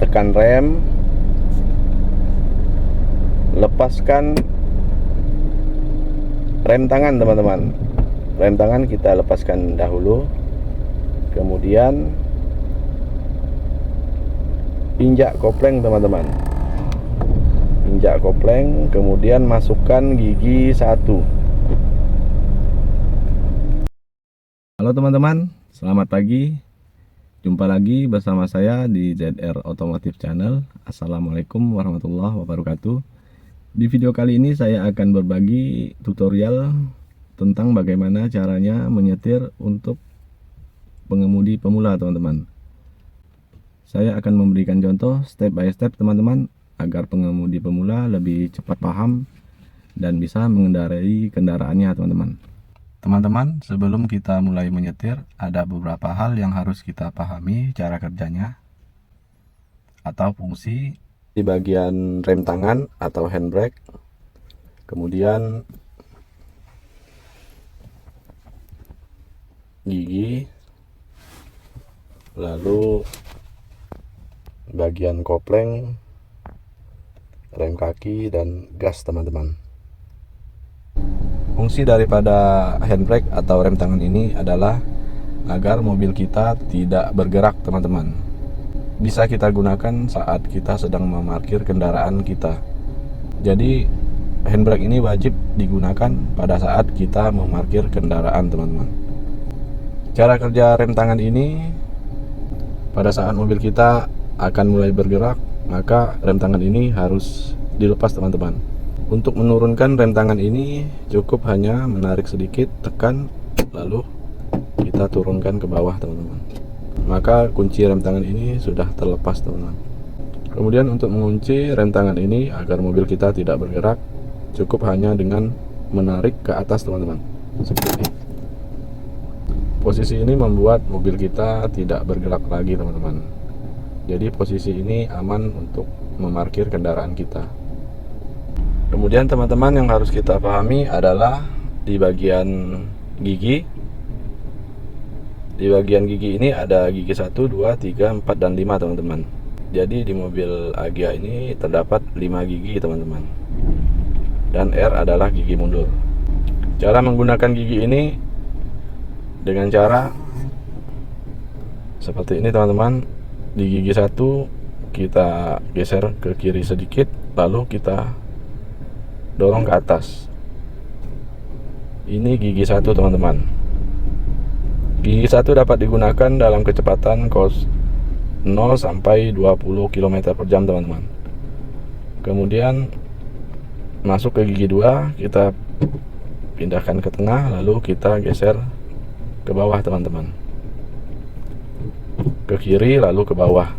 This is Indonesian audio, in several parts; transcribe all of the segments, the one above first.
tekan rem, lepaskan rem tangan teman-teman. Rem tangan kita lepaskan dahulu, kemudian injak kopling teman-teman. Injak kopling, kemudian masukkan gigi 1. Halo teman-teman, selamat pagi. Jumpa lagi bersama saya di ZR Otomotif Channel. Assalamualaikum warahmatullahi wabarakatuh. Di video kali ini saya akan berbagi tutorial tentang bagaimana caranya menyetir untuk pengemudi pemula teman-teman. Saya akan memberikan contoh step by step teman-teman, agar pengemudi pemula lebih cepat paham dan bisa mengendarai kendaraannya teman-teman. Teman-teman, sebelum kita mulai menyetir, ada beberapa hal yang harus kita pahami cara kerjanya atau fungsi di bagian rem tangan atau handbrake, kemudian gigi, lalu bagian kopling, rem kaki, dan gas teman-teman. Fungsi daripada handbrake atau rem tangan ini adalah agar mobil kita tidak bergerak teman-teman. Bisa kita gunakan saat kita sedang memarkir kendaraan kita. Jadi handbrake ini wajib digunakan pada saat kita memarkir kendaraan teman-teman. Cara kerja rem tangan ini, pada saat mobil kita akan mulai bergerak, maka rem tangan ini harus dilepas teman-teman. Untuk menurunkan rem tangan ini cukup hanya menarik sedikit, tekan, lalu kita turunkan ke bawah teman-teman. Maka kunci rem tangan ini sudah terlepas teman-teman. Kemudian untuk mengunci rem tangan ini agar mobil kita tidak bergerak, cukup hanya dengan menarik ke atas teman-teman, seperti ini. Posisi ini membuat mobil kita tidak bergerak lagi teman-teman. Jadi posisi ini aman untuk memarkir kendaraan kita. Kemudian teman-teman yang harus kita pahami adalah di bagian gigi. Di bagian gigi ini ada gigi 1, 2, 3, 4, dan 5 teman-teman. Jadi di mobil Agya ini terdapat 5 gigi teman-teman. Dan R adalah gigi mundur. Cara menggunakan gigi ini dengan cara seperti ini teman-teman. Di gigi 1 kita geser ke kiri sedikit, lalu kita dorong ke atas. Ini gigi 1 teman-teman. Gigi 1 dapat digunakan dalam kecepatan 0 sampai 20 km per jam teman-teman. Kemudian masuk ke gigi 2, kita pindahkan ke tengah, lalu kita geser ke bawah teman-teman, ke kiri lalu ke bawah.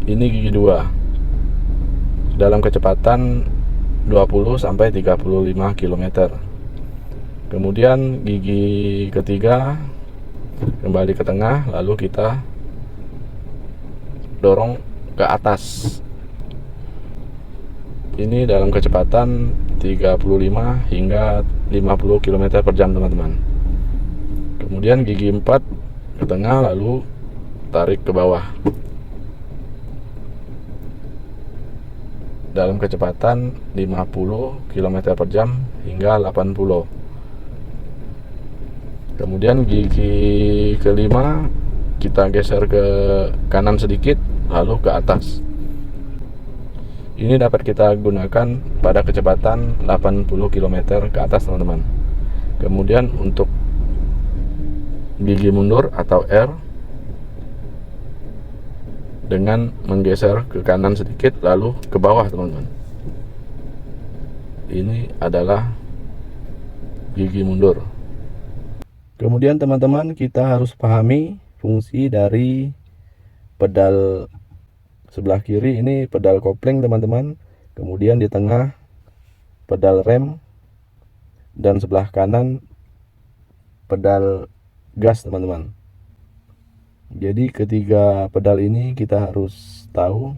Ini gigi 2 dalam kecepatan 20 sampai 35 km. Kemudian gigi ketiga kembali ke tengah, lalu kita dorong ke atas. Ini dalam kecepatan 35 hingga 50 km per jam teman-teman. Kemudian gigi 4 ke tengah, lalu tarik ke bawah dalam kecepatan 50 km per jam hingga 80. Kemudian gigi kelima kita geser ke kanan sedikit, lalu ke atas. Ini dapat kita gunakan pada kecepatan 80 km ke atas teman-teman. Kemudian untuk gigi mundur atau R, dengan menggeser ke kanan sedikit lalu ke bawah teman-teman. Ini adalah gigi mundur. Kemudian teman-teman, kita harus pahami fungsi dari pedal sebelah kiri. Ini pedal kopling teman-teman. Kemudian di tengah pedal rem, dan sebelah kanan pedal gas teman-teman. Jadi ketiga pedal ini kita harus tahu,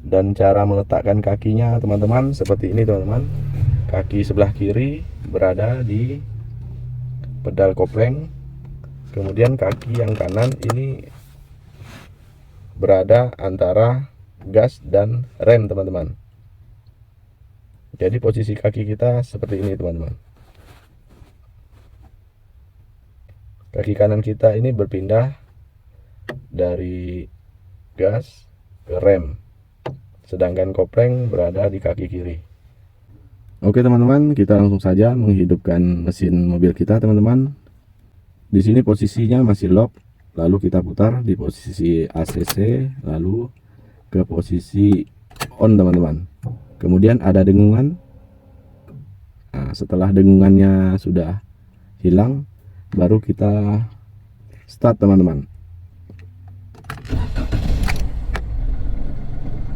dan cara meletakkan kakinya teman-teman seperti ini teman-teman. Kaki sebelah kiri berada di pedal kopling, kemudian kaki yang kanan ini berada antara gas dan rem, teman-teman. Jadi posisi kaki kita seperti ini, teman-teman. Kaki kanan kita ini berpindah dari gas ke rem, sedangkan kopling berada di kaki kiri. Oke teman-teman, kita langsung saja menghidupkan mesin mobil kita, teman-teman. Di sini posisinya masih lock, lalu kita putar di posisi ACC, lalu ke posisi on, teman-teman. Kemudian ada dengungan. Nah, setelah dengungannya sudah hilang, baru kita start, teman-teman.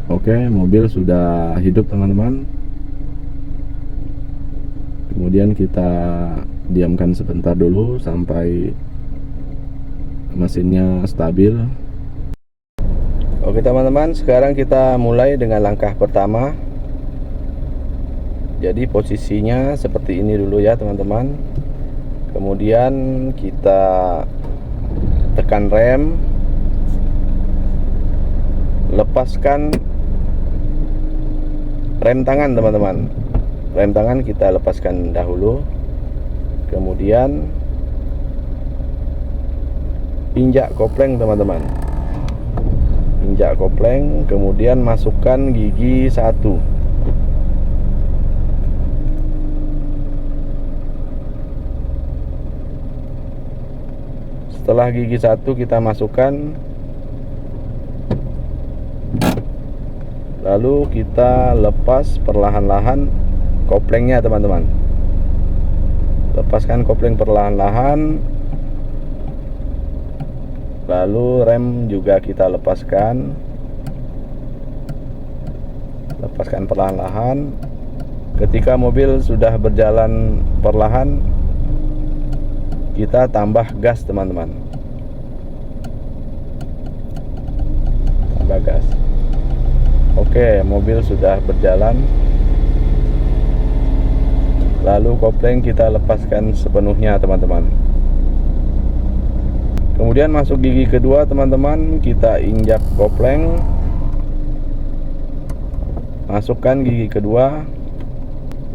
Oke, mobil sudah hidup, teman-teman. Kemudian kita diamkan sebentar dulu sampai mesinnya stabil. Oke teman-teman, sekarang kita mulai dengan langkah pertama. Jadi posisinya seperti ini dulu ya teman-teman. Kemudian kita tekan rem, lepaskan rem tangan, teman-teman. Rem tangan kita lepaskan dahulu. Kemudian injak kopling, teman-teman. Injak kopling, kemudian masukkan gigi 1. Setelah gigi 1 kita masukkan, lalu kita lepas perlahan-lahan koplingnya, teman-teman. Lepaskan kopling perlahan-lahan. Lalu rem juga kita lepaskan. Lepaskan perlahan-lahan. Ketika mobil sudah berjalan perlahan, kita tambah gas, teman-teman. Tambah gas. Oke, mobil sudah berjalan. Lalu kopling kita lepaskan sepenuhnya, teman-teman. Kemudian masuk gigi kedua, teman-teman. Kita injak kopling, masukkan gigi kedua,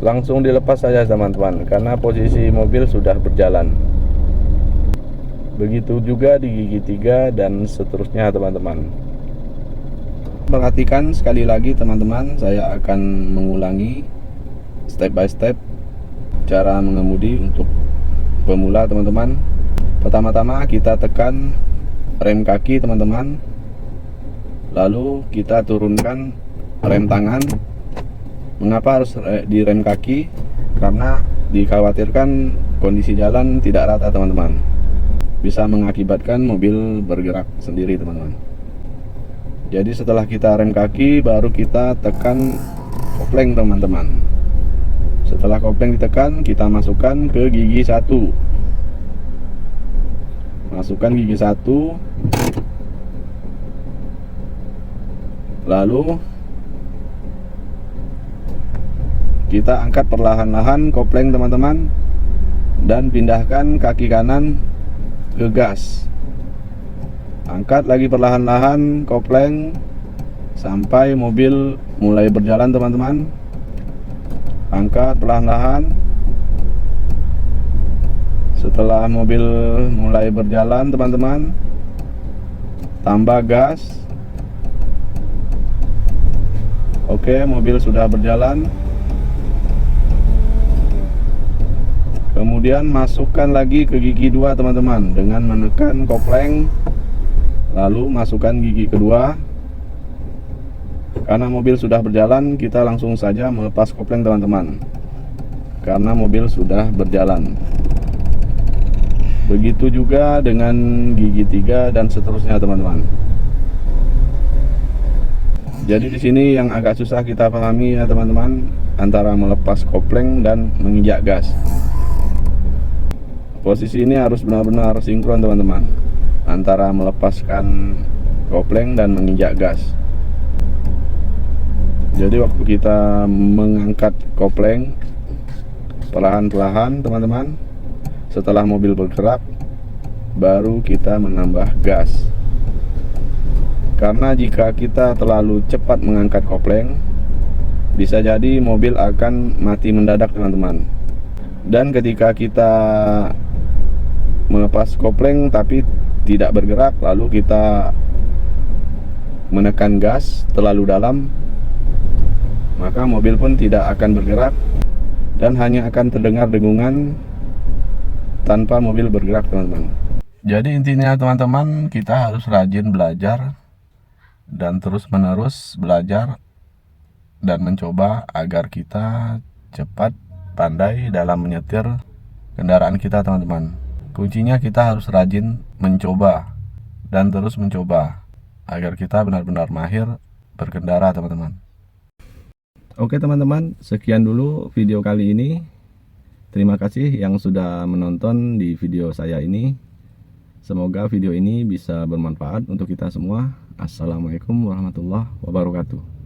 langsung dilepas saja, teman-teman, karena posisi mobil sudah berjalan. Begitu juga di gigi 3 dan seterusnya, teman-teman. Perhatikan sekali lagi, teman-teman, saya akan mengulangi step by step cara mengemudi untuk pemula, teman-teman. Pertama-tama kita tekan rem kaki, teman-teman. Lalu kita turunkan rem tangan. Mengapa harus di rem kaki? Karena dikhawatirkan kondisi jalan tidak rata, teman-teman. Bisa mengakibatkan mobil bergerak sendiri, teman-teman. Jadi setelah kita rem kaki, baru kita tekan kopling, teman-teman. Setelah kopling ditekan, kita masukkan ke gigi 1. Masukkan gigi 1. Lalu kita angkat perlahan-lahan kopling, teman-teman, dan pindahkan kaki kanan ke gas. Angkat lagi perlahan-lahan kopling sampai mobil mulai berjalan, teman-teman. Angkat perlahan-lahan. Setelah mobil mulai berjalan, teman-teman, tambah gas. Oke, mobil sudah berjalan. Kemudian masukkan lagi ke gigi 2, teman-teman, dengan menekan kopling. Lalu masukkan gigi kedua. Karena mobil sudah berjalan, kita langsung saja melepas kopling, teman-teman, karena mobil sudah berjalan. Begitu juga dengan gigi 3 dan seterusnya, teman-teman. Jadi di sini yang agak susah kita pahami ya, teman-teman, antara melepas kopling dan menginjak gas. Posisi ini harus benar-benar sinkron, teman-teman, antara melepaskan kopling dan menginjak gas. Jadi waktu kita mengangkat kopling perlahan-lahan, teman-teman, setelah mobil bergerak, baru kita menambah gas. Karena jika kita terlalu cepat mengangkat kopling, bisa jadi mobil akan mati mendadak teman-teman. Dan ketika kita melepas kopling tapi tidak bergerak, lalu kita menekan gas terlalu dalam, maka mobil pun tidak akan bergerak dan hanya akan terdengar dengungan tanpa mobil bergerak teman-teman. Jadi intinya teman-teman, kita harus rajin belajar dan terus-menerus belajar dan mencoba agar kita cepat pandai dalam menyetir kendaraan kita teman-teman. Kuncinya kita harus rajin mencoba dan terus mencoba agar kita benar-benar mahir berkendara teman-teman. Oke teman-teman, sekian dulu video kali ini. Terima kasih yang sudah menonton di video saya ini. Semoga video ini bisa bermanfaat untuk kita semua. Assalamualaikum warahmatullahi wabarakatuh.